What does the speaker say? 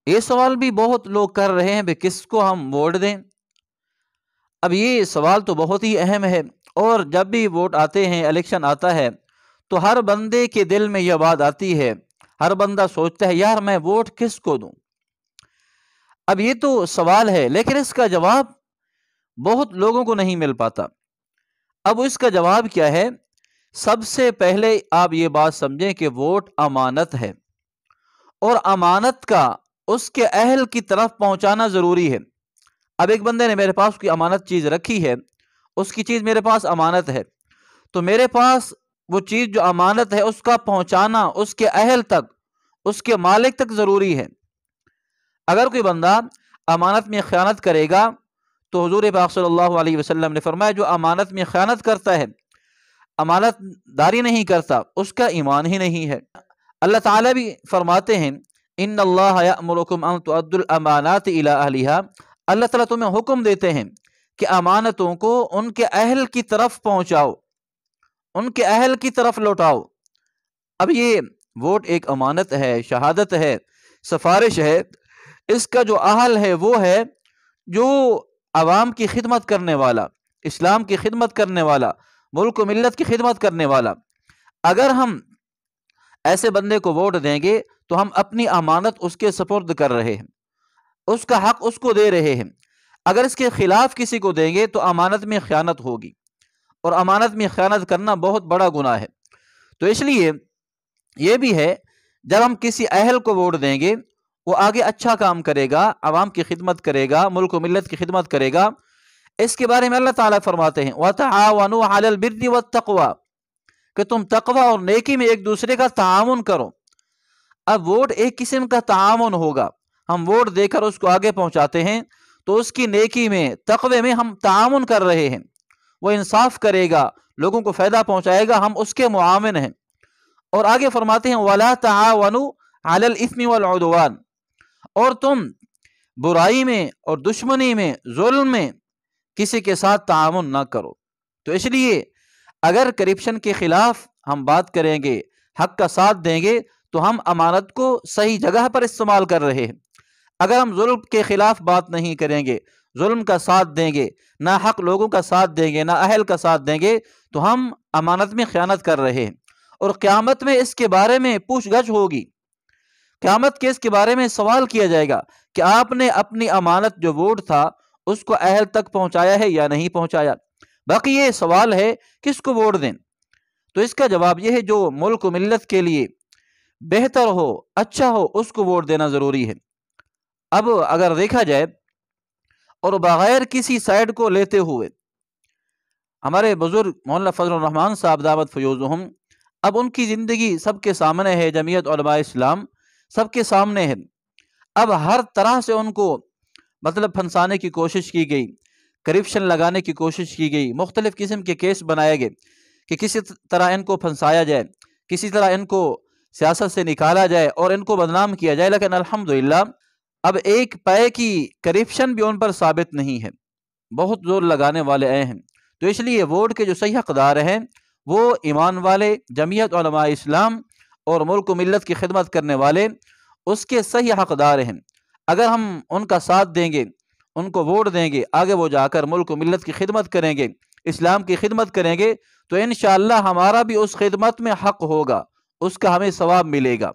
یہ سوال بھی بہت لوگ کر رہے ہیں، بھئی کس کو ہم ووٹ دیں؟ اب یہ سوال تو بہت ہی اہم ہے، اور جب بھی ووٹ آتے ہیں، الیکشن آتا ہے، تو ہر بندے کے دل میں یہ بات آتی ہے، ہر بندہ سوچتا ہے یار میں ووٹ کس کو دوں؟ اب یہ تو سوال ہے، لیکن اس کا جواب بہت لوگوں کو نہیں مل پاتا۔ اب اس کا جواب کیا ہے؟ سب سے پہلے آپ یہ بات سمجھیں کہ ووٹ امانت ہے، اور امانت کا اس کے اہل کی طرف پہنچانا ضروری ہے۔ اب ایک بندے نے میرے پاس کوئی امانت چیز رکھی ہے، اس کی چیز میرے پاس امانت ہے، تو میرے پاس وہ چیز جو امانت ہے اس کا پہنچانا اس کے اہل تک، اس کے مالک تک ضروری ہے۔ اگر کوئی بندہ امانت میں خیانت کرے گا تو حضور پاک صلی اللہ علیہ وسلم نے فرمایا جو امانت میں خیانت کرتا ہے، امانت داری نہیں کرتا، اس کا ایمان ہی نہیں ہے۔ اللہ تعالیٰ بھی فرماتے ہیں ان اللہ یأمرکم ان تؤدوا الامانات الی اہلہا، اللہ تعالیٰ تمہیں حکم دیتے ہیں کہ امانتوں کو ان کے اہل کی طرف پہنچاؤ، ان کے اہل کی طرف لوٹاؤ۔ اب یہ ووٹ ایک امانت ہے، شہادت ہے، سفارش ہے، اس کا جو اہل ہے وہ ہے جو عوام کی خدمت کرنے والا، اسلام کی خدمت کرنے والا، ملک و ملت کی خدمت کرنے والا۔ اگر ہم ایسے بندے کو ووٹ دیں گے تو ہم اپنی امانت اس کے سپرد کر رہے ہیں، اس کا حق اس کو دے رہے ہیں۔ اگر اس کے خلاف کسی کو دیں گے تو امانت میں خیانت ہوگی، اور امانت میں خیانت کرنا بہت بڑا گناہ ہے۔ تو اس لیے یہ بھی ہے جب ہم کسی اہل کو ووٹ دیں گے وہ آگے اچھا کام کرے گا، عوام کی خدمت کرے گا، ملک و ملت کی خدمت کرے گا۔ اس کے بارے میں اللہ تعالیٰ فرماتے ہیں وَتَعَاوَنُوا عَلَى الْبِرِّ وَالتَّقْوَى، کہ تم تقوی اور نیکی میں ایک دوسرے کا تعاون کرو۔ اب ووٹ ایک قسم کا تعاون ہوگا، ہم ووٹ دے کر اس کو آگے پہنچاتے ہیں تو اس کی نیکی میں، تقوی میں ہم تعاون کر رہے ہیں، وہ انصاف کرے گا، لوگوں کو فائدہ پہنچائے گا، ہم اس کے معاون ہیں۔ اور آگے فرماتے ہیں وَلَا تَعَاوَنُوا عَلَى الْإِثْمِ وَالْعُدْوَانِ، اور تم برائی میں اور دشمنی میں، ظلم میں کسی کے ساتھ تعاون نہ کرو۔ تو اس لیے اگر کرپشن کے خلاف ہم بات کریں گے، حق کا ساتھ دیں گے، تو ہم امانت کو صحیح جگہ پر استعمال کر رہے ہیں۔ اگر ہم ظلم کے خلاف بات نہیں کریں گے، ظلم کا ساتھ دیں گے، نہ حق لوگوں کا ساتھ دیں گے، نہ اہل کا ساتھ دیں گے، تو ہم امانت میں خیانت کر رہے ہیں۔ اور قیامت میں اس کے بارے میں پوچھ گچھ ہوگی، قیامت کے اس کے بارے میں سوال کیا جائے گا کہ آپ نے اپنی امانت جو ووٹ تھا اس کو اہل تک پہنچایا ہے یا نہیں پہنچایا۔ باقی یہ سوال ہے کس کو ووٹ دیں، تو اس کا جواب یہ ہے جو ملک و ملت کے لیے بہتر ہو، اچھا ہو، اس کو ووٹ دینا ضروری ہے۔ اب اگر دیکھا جائے اور بغیر کسی سائڈ کو لیتے ہوئے، ہمارے بزرگ مولانا فضل الرحمان صاحب دعوت فیوزہم، اب ان کی زندگی سب کے سامنے ہے، جمعیت علماء اسلام سب کے سامنے ہے۔ اب ہر طرح سے ان کو مطلب پھنسانے کی کوشش کی گئی، کرپشن لگانے کی کوشش کی گئی، مختلف قسم کے کیس بنائے گئے کہ کسی طرح ان کو پھنسایا جائے، کسی طرح ان کو سیاست سے نکالا جائے اور ان کو بدنام کیا جائے، لیکن الحمدللہ اب ایک پے کی کرپشن بھی ان پر ثابت نہیں ہے، بہت زور لگانے والے آئے ہیں۔ تو اس لیے ووٹ کے جو صحیح حقدار ہیں وہ ایمان والے، جمعیت علماء اسلام اور ملک و ملت کی خدمت کرنے والے اس کے صحیح حقدار ہیں۔ اگر ہم ان کا ساتھ دیں گے، ان کو ووٹ دیں گے، آگے وہ جا کر ملک و ملت کی خدمت کریں گے، اسلام کی خدمت کریں گے، تو انشاءاللہ ہمارا بھی اس خدمت میں حق ہوگا، اس کا ہمیں ثواب ملے گا۔